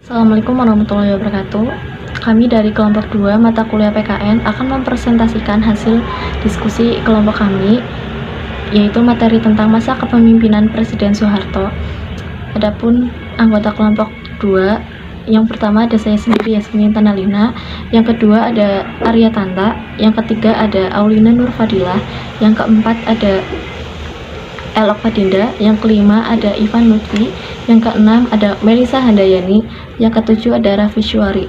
Assalamualaikum warahmatullahi wabarakatuh. Kami dari kelompok 2 mata kuliah PKN akan mempresentasikan hasil diskusi kelompok kami, yaitu materi tentang masa kepemimpinan Presiden Soeharto. Adapun anggota kelompok 2, yang pertama ada saya sendiri, Yasmin Tanalina, yang kedua ada Arya Tanta, yang ketiga ada Aulina Nur Fadilah, yang keempat ada Elok Fadinda, yang kelima ada Ivan Lutfi, yang keenam ada Melisa Handayani, yang ketujuh ada Raffi Syuari.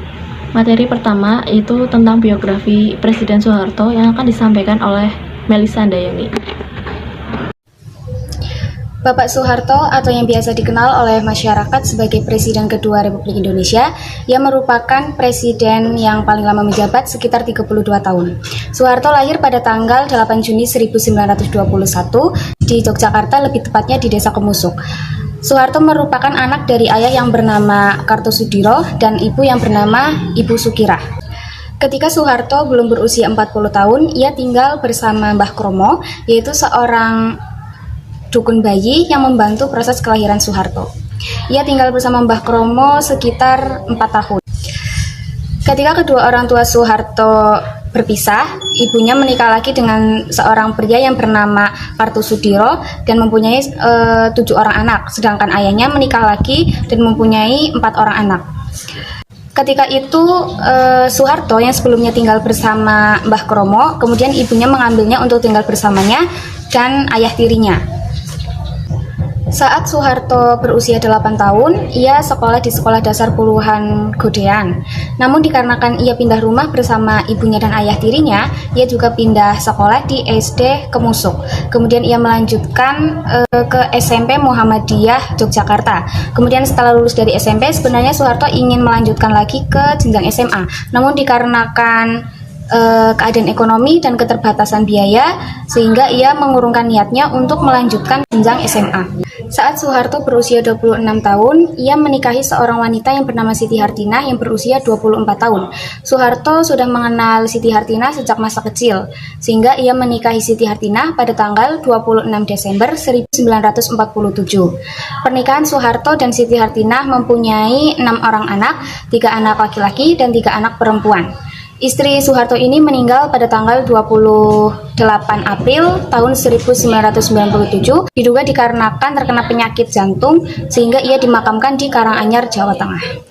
Materi pertama itu tentang biografi Presiden Soeharto yang akan disampaikan oleh Melisa Handayani. Bapak Soeharto atau yang biasa dikenal oleh masyarakat sebagai Presiden kedua Republik Indonesia, yang merupakan presiden yang paling lama menjabat sekitar 32 tahun. Soeharto lahir pada tanggal 8 Juni 1921 di Yogyakarta, lebih tepatnya di Desa Kemusuk. Soeharto merupakan anak dari ayah yang bernama Kartosudiro dan ibu yang bernama Ibu Sukirah. Ketika Soeharto belum berusia 40 tahun, ia tinggal bersama Mbah Kromo, yaitu seorang dukun bayi yang membantu proses kelahiran Soeharto. Ia tinggal bersama Mbah Kromo sekitar 4 tahun. Ketika kedua orang tua Soeharto berpisah, ibunya menikah lagi dengan seorang pria yang bernama Kartosudiro dan mempunyai 7 orang anak, sedangkan ayahnya menikah lagi dan mempunyai 4 orang anak. Ketika itu Soeharto yang sebelumnya tinggal bersama Mbah Kromo, kemudian ibunya mengambilnya untuk tinggal bersamanya dan ayah tirinya. Saat Soeharto berusia 8 tahun, ia sekolah di Sekolah Dasar Puluhan Godean. Namun dikarenakan ia pindah rumah bersama ibunya dan ayah tirinya, ia juga pindah sekolah di SD Kemusuk. Kemudian ia melanjutkan ke SMP Muhammadiyah Yogyakarta. Kemudian setelah lulus dari SMP, sebenarnya Soeharto ingin melanjutkan lagi ke jenjang SMA. Namun dikarenakan keadaan ekonomi dan keterbatasan biaya, sehingga ia mengurungkan niatnya untuk melanjutkan jenjang SMA. Saat Soeharto berusia 26 tahun, ia menikahi seorang wanita yang bernama Siti Hartinah yang berusia 24 tahun. Soeharto sudah mengenal Siti Hartinah sejak masa kecil, sehingga ia menikahi Siti Hartinah pada tanggal 26 Desember 1947. Pernikahan Soeharto dan Siti Hartinah mempunyai 6 orang anak, 3 anak laki-laki dan 3 anak perempuan. Istri Soeharto ini meninggal pada tanggal 28 April tahun 1997, diduga dikarenakan terkena penyakit jantung, sehingga ia dimakamkan di Karanganyar, Jawa Tengah.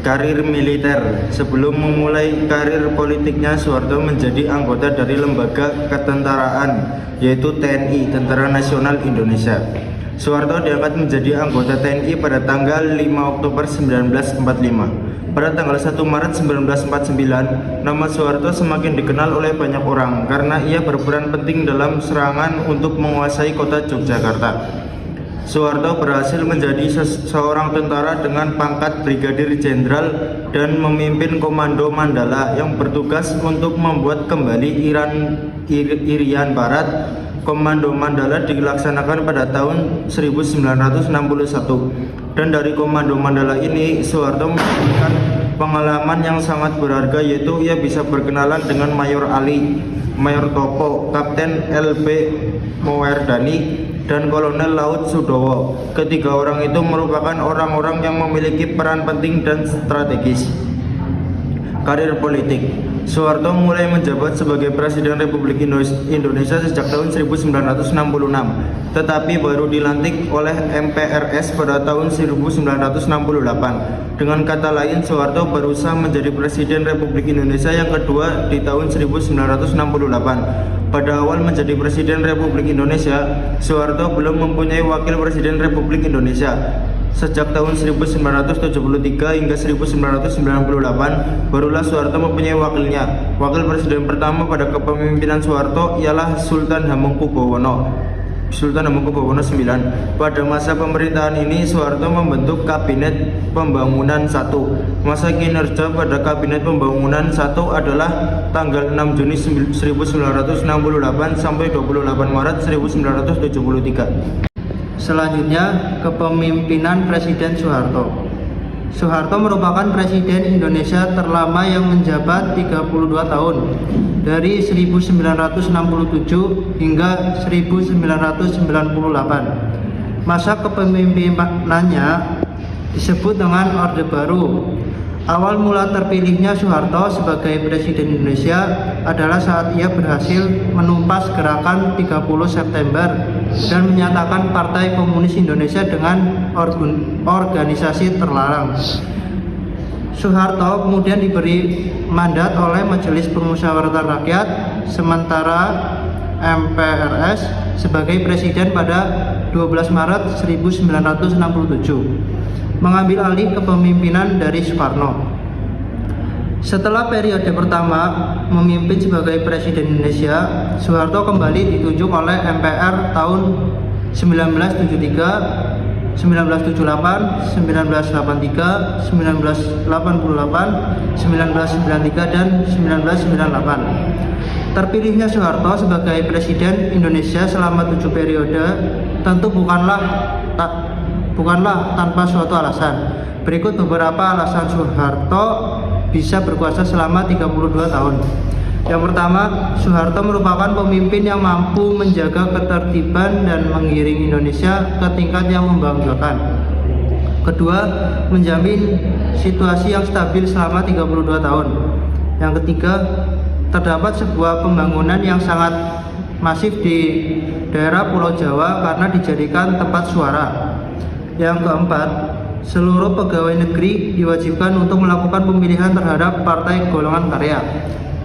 Karir militer. Sebelum memulai karir politiknya, Soeharto menjadi anggota dari lembaga ketentaraan, yaitu TNI, Tentara Nasional Indonesia. Soeharto diangkat menjadi anggota TNI pada tanggal 5 Oktober 1945. Pada tanggal 1 Maret 1949, nama Soeharto semakin dikenal oleh banyak orang karena ia berperan penting dalam serangan untuk menguasai kota Yogyakarta. Soeharto berhasil menjadi seorang tentara dengan pangkat Brigadir Jenderal dan memimpin Komando Mandala yang bertugas untuk membuat kembali Irian Barat. Komando Mandala dilaksanakan pada tahun 1961, dan dari Komando Mandala ini Soeharto mendapatkan pengalaman yang sangat berharga, yaitu ia bisa berkenalan dengan Mayor Ali, Mayor Topo, Kapten LB Mowerdani, dan Kolonel Laut Sudowo. Ketiga orang itu merupakan orang-orang yang memiliki peran penting dan strategis. Karir politik. Soeharto mulai menjabat sebagai Presiden Republik Indonesia sejak tahun 1966, tetapi baru dilantik oleh MPRS pada tahun 1968. Dengan kata lain, Soeharto berusaha menjadi Presiden Republik Indonesia yang kedua di tahun 1968. Pada awal menjadi Presiden Republik Indonesia, Soeharto belum mempunyai Wakil Presiden Republik Indonesia. Sejak tahun 1973 hingga 1998, barulah Soeharto mempunyai wakilnya. Wakil presiden pertama pada kepemimpinan Soeharto ialah Sultan Hamengkubuwono IX. Pada masa pemerintahan ini, Soeharto membentuk Kabinet Pembangunan I. Masa kinerja pada Kabinet Pembangunan I adalah tanggal 6 Juni 1968 sampai 28 Maret 1973. Selanjutnya, kepemimpinan Presiden Soeharto. Soeharto merupakan Presiden Indonesia terlama yang menjabat 32 tahun, dari 1967 hingga 1998. Masa kepemimpinannya disebut dengan Orde Baru. Awal mula terpilihnya Soeharto sebagai Presiden Indonesia adalah saat ia berhasil menumpas gerakan 30 September dan menyatakan Partai Komunis Indonesia dengan organisasi terlarang. Soeharto kemudian diberi mandat oleh Majelis Permusyawaratan Rakyat sementara MPRS sebagai presiden pada 12 Maret 1967, mengambil alih kepemimpinan dari Soekarno. Setelah periode pertama memimpin sebagai Presiden Indonesia, Soeharto kembali ditunjuk oleh MPR tahun 1973, 1978, 1983, 1988, 1993, dan 1998. Terpilihnya Soeharto sebagai Presiden Indonesia selama 7 periode tentu bukanlah tanpa suatu alasan. Berikut beberapa alasan Soeharto bisa berkuasa selama 32 tahun. Yang pertama, Soeharto merupakan pemimpin yang mampu menjaga ketertiban dan mengiring Indonesia ke tingkat yang membanggakan. Kedua, menjamin situasi yang stabil selama 32 tahun. Yang ketiga, terdapat sebuah pembangunan yang sangat masif di daerah Pulau Jawa karena dijadikan tempat suara. Yang keempat, seluruh pegawai negeri diwajibkan untuk melakukan pemilihan terhadap partai golongan karya.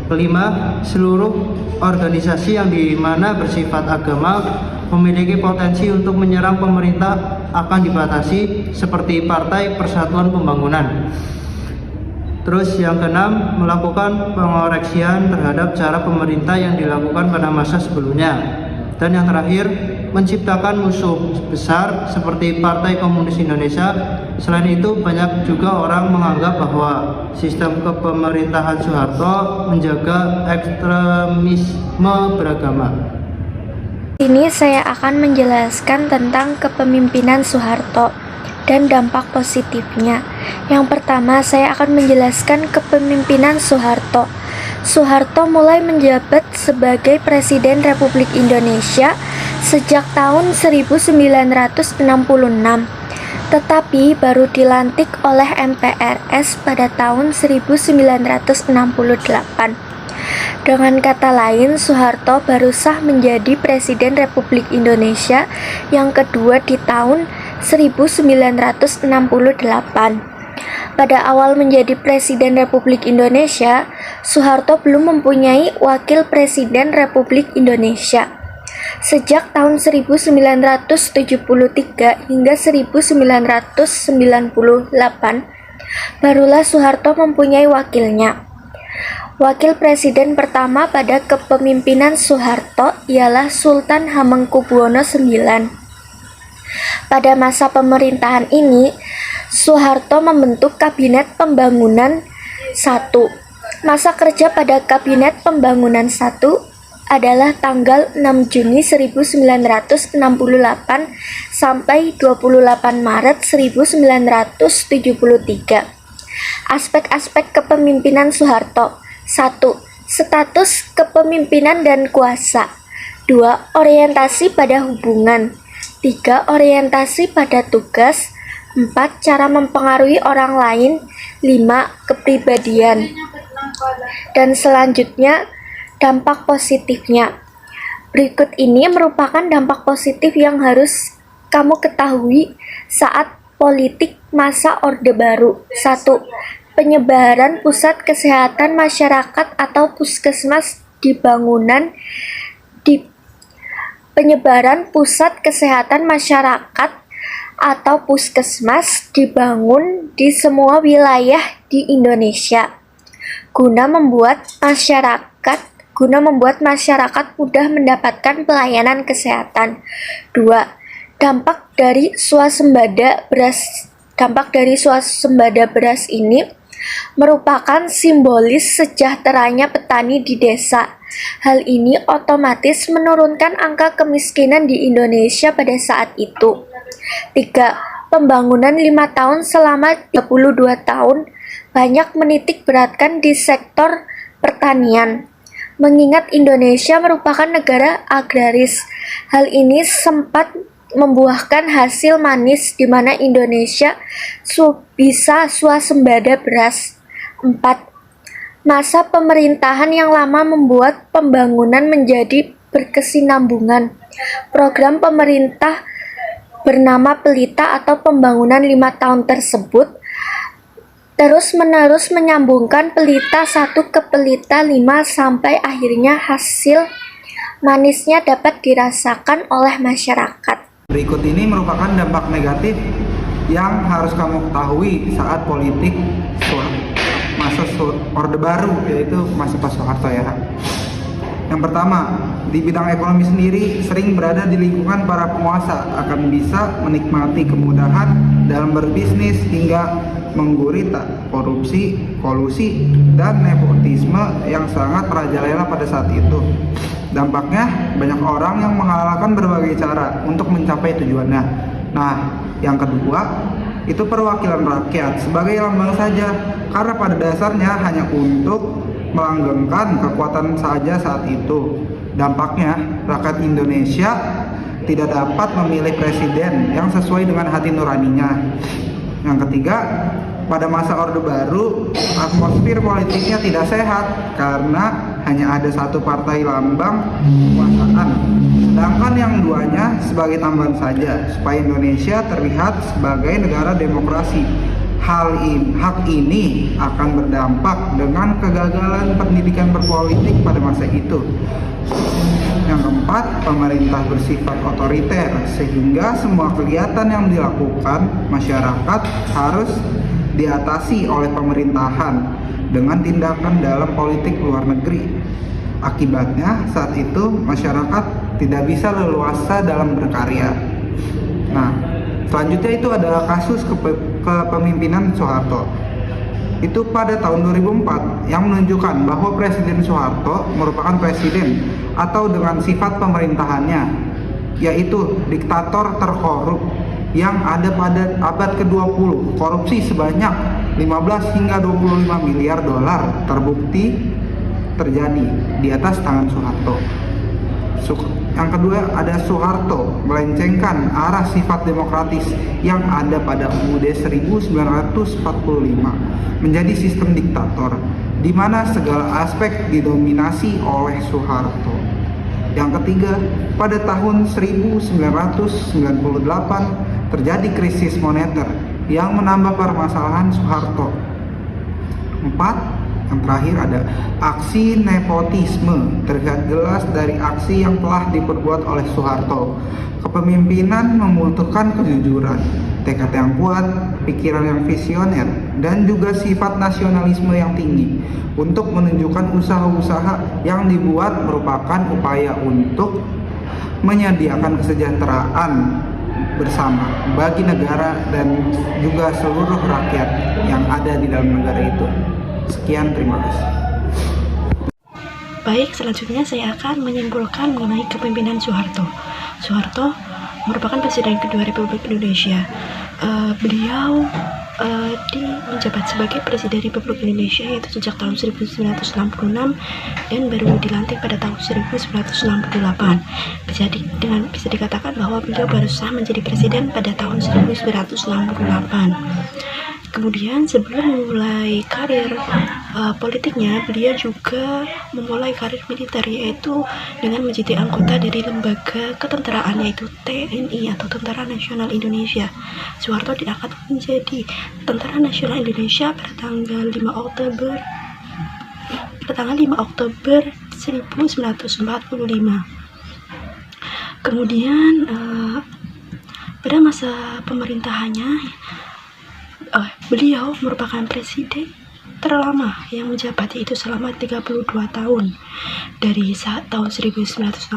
Kelima, seluruh organisasi yang dimana bersifat agama memiliki potensi untuk menyerang pemerintah akan dibatasi seperti Partai Persatuan Pembangunan. Terus yang keenam, melakukan pengoreksian terhadap cara pemerintah yang dilakukan pada masa sebelumnya. Dan yang terakhir, menciptakan musuh besar seperti Partai Komunis Indonesia. Selain itu, banyak juga orang menganggap bahwa sistem kepemerintahan Soeharto menjaga ekstremisme beragama. Ini saya akan menjelaskan tentang kepemimpinan Soeharto dan dampak positifnya. Yang pertama, saya akan menjelaskan kepemimpinan Soeharto. Soeharto mulai menjabat sebagai Presiden Republik Indonesia sejak tahun 1966, tetapi baru dilantik oleh MPRS pada tahun 1968. Dengan kata lain, Soeharto baru sah menjadi Presiden Republik Indonesia yang kedua di tahun 1968. Pada awal menjadi Presiden Republik Indonesia, Soeharto belum mempunyai Wakil Presiden Republik Indonesia. Sejak tahun 1973 hingga 1998, barulah Soeharto mempunyai wakilnya. Wakil Presiden pertama pada kepemimpinan Soeharto ialah Sultan Hamengkubuwono IX. Pada masa pemerintahan ini, Soeharto membentuk Kabinet Pembangunan 1. Masa kerja pada Kabinet Pembangunan 1 adalah tanggal 6 Juni 1968 sampai 28 Maret 1973. Aspek-aspek kepemimpinan Soeharto. 1. Status kepemimpinan dan kuasa. 2. Orientasi pada hubungan. 3. Orientasi pada tugas. 4. Cara mempengaruhi orang lain. 5. Kepribadian. Dan selanjutnya, dampak positifnya. Berikut ini merupakan dampak positif yang harus kamu ketahui saat politik masa Orde Baru. 1. Penyebaran pusat kesehatan masyarakat atau puskesmas di bangunan penyebaran pusat kesehatan masyarakat atau puskesmas dibangun di semua wilayah di Indonesia guna membuat masyarakat mudah mendapatkan pelayanan kesehatan. 2. Dampak dari swasembada beras ini merupakan simbolis sejahteranya petani di desa. Hal ini otomatis menurunkan angka kemiskinan di Indonesia pada saat itu. 3. Pembangunan 5 tahun selama 32 tahun banyak menitik beratkan di sektor pertanian. Mengingat Indonesia merupakan negara agraris, hal ini sempat membuahkan hasil manis di mana Indonesia bisa swasembada beras. 4. Masa pemerintahan yang lama membuat pembangunan menjadi berkesinambungan. Program pemerintah bernama Pelita atau Pembangunan 5 tahun tersebut terus-menerus menyambungkan Pelita 1 ke Pelita 5 sampai akhirnya hasil manisnya dapat dirasakan oleh masyarakat. Berikut ini merupakan dampak negatif yang harus kamu ketahui saat politik masa Orde Baru, yaitu masa Pak Soeharto ya. Yang pertama, di bidang ekonomi sendiri sering berada di lingkungan para penguasa, akan bisa menikmati kemudahan dalam berbisnis hingga menggurita korupsi, kolusi, dan nepotisme yang sangat merajalela pada saat itu. Dampaknya, banyak orang yang menghalalkan berbagai cara untuk mencapai tujuannya. Nah, yang kedua, itu perwakilan rakyat sebagai lambang saja, karena pada dasarnya hanya untuk melanggengkan kekuatan saja saat itu. Dampaknya, rakyat Indonesia tidak dapat memilih presiden yang sesuai dengan hati nuraninya. Yang ketiga, pada masa Orde Baru, atmosfer politiknya tidak sehat karena hanya ada satu partai lambang kekuasaan, sedangkan yang duanya sebagai tambahan saja supaya Indonesia terlihat sebagai negara demokrasi. Hak ini akan berdampak dengan kegagalan pendidikan berpolitik pada masa itu. Yang keempat, pemerintah bersifat otoriter sehingga semua kegiatan yang dilakukan masyarakat harus diatasi oleh pemerintahan dengan tindakan dalam politik luar negeri. Akibatnya saat itu masyarakat tidak bisa leluasa dalam berkarya. Nah, selanjutnya itu adalah kasus kepemimpinan Soeharto. Itu pada tahun 2004 yang menunjukkan bahwa Presiden Soeharto merupakan presiden atau dengan sifat pemerintahannya, yaitu diktator terkorup yang ada pada abad ke-20. Korupsi sebanyak 15 hingga 25 miliar dolar terbukti terjadi di atas tangan Soeharto. Yang kedua, ada Soeharto melencengkan arah sifat demokratis yang ada pada UUD 1945 menjadi sistem diktator, di mana segala aspek didominasi oleh Soeharto. Yang ketiga, pada tahun 1998 terjadi krisis moneter yang menambah permasalahan Soeharto. 4. Yang terakhir ada aksi nepotisme, terlihat jelas dari aksi yang telah diperbuat oleh Soeharto. Kepemimpinan membutuhkan kejujuran, tekad yang kuat, pikiran yang visioner, dan juga sifat nasionalisme yang tinggi untuk menunjukkan usaha-usaha yang dibuat merupakan upaya untuk menyediakan kesejahteraan bersama bagi negara dan juga seluruh rakyat yang ada di dalam negara itu. Sekian, terima kasih. Baik, selanjutnya saya akan menyimpulkan mengenai kepemimpinan Soeharto. Soeharto merupakan presiden kedua Republik Indonesia. Beliau menjabat sebagai presiden Republik Indonesia yaitu sejak tahun 1966 dan baru dilantik pada tahun 1968. Bisa dikatakan bahwa beliau baru sah menjadi presiden pada tahun 1968. Kemudian sebelum memulai karir politiknya, beliau juga memulai karir militer, yaitu dengan menjadi anggota dari lembaga ketenteraan yaitu TNI atau Tentara Nasional Indonesia. Soeharto diangkat menjadi Tentara Nasional Indonesia pada tanggal 5 Oktober 1945. Kemudian pada masa pemerintahannya, beliau merupakan presiden terlama yang menjabat, yaitu selama 32 tahun dari tahun 1967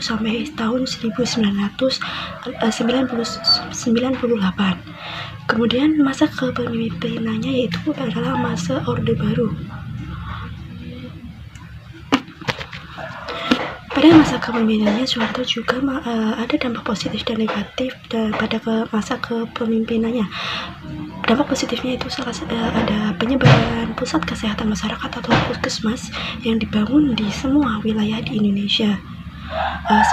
sampai tahun 1998. Kemudian masa kepemimpinannya yaitu adalah masa Orde Baru. Pada masa kepemimpinannya, Soeharto juga ada dampak positif dan negatif pada masa kepemimpinannya. Dampak positifnya itu ada penyebaran pusat kesehatan masyarakat atau puskesmas yang dibangun di semua wilayah di Indonesia.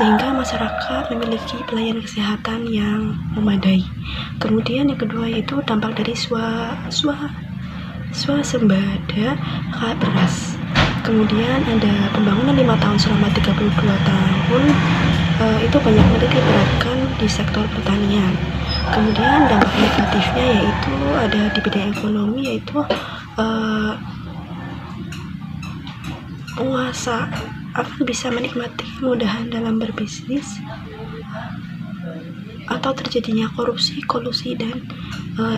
sehingga masyarakat memiliki pelayanan kesehatan yang memadai. Kemudian yang kedua yaitu dampak dari swasembada beras. Kemudian ada pembangunan 5 tahun selama 32 tahun, itu banyak menitik beratkan di sektor pertanian. Kemudian dampak negatifnya yaitu ada di bidang ekonomi, yaitu penguasa akan bisa menikmati kemudahan dalam berbisnis atau terjadinya korupsi, kolusi, dan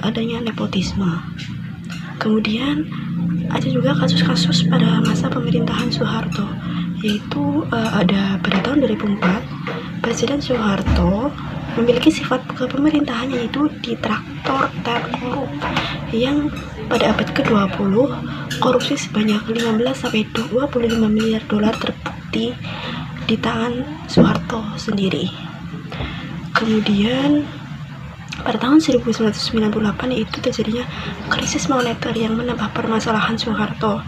adanya nepotisme. Kemudian ada juga kasus-kasus pada masa pemerintahan Soeharto, yaitu ada pada tahun 2004 Presiden Soeharto memiliki sifat kepemerintahan yaitu ditraktor korup, yang pada abad ke-20 korupsi sebanyak 15-25 miliar dolar terbukti di tangan Soeharto sendiri. Kemudian pada tahun 1998 yaitu terjadinya krisis moneter yang menambah permasalahan Soeharto.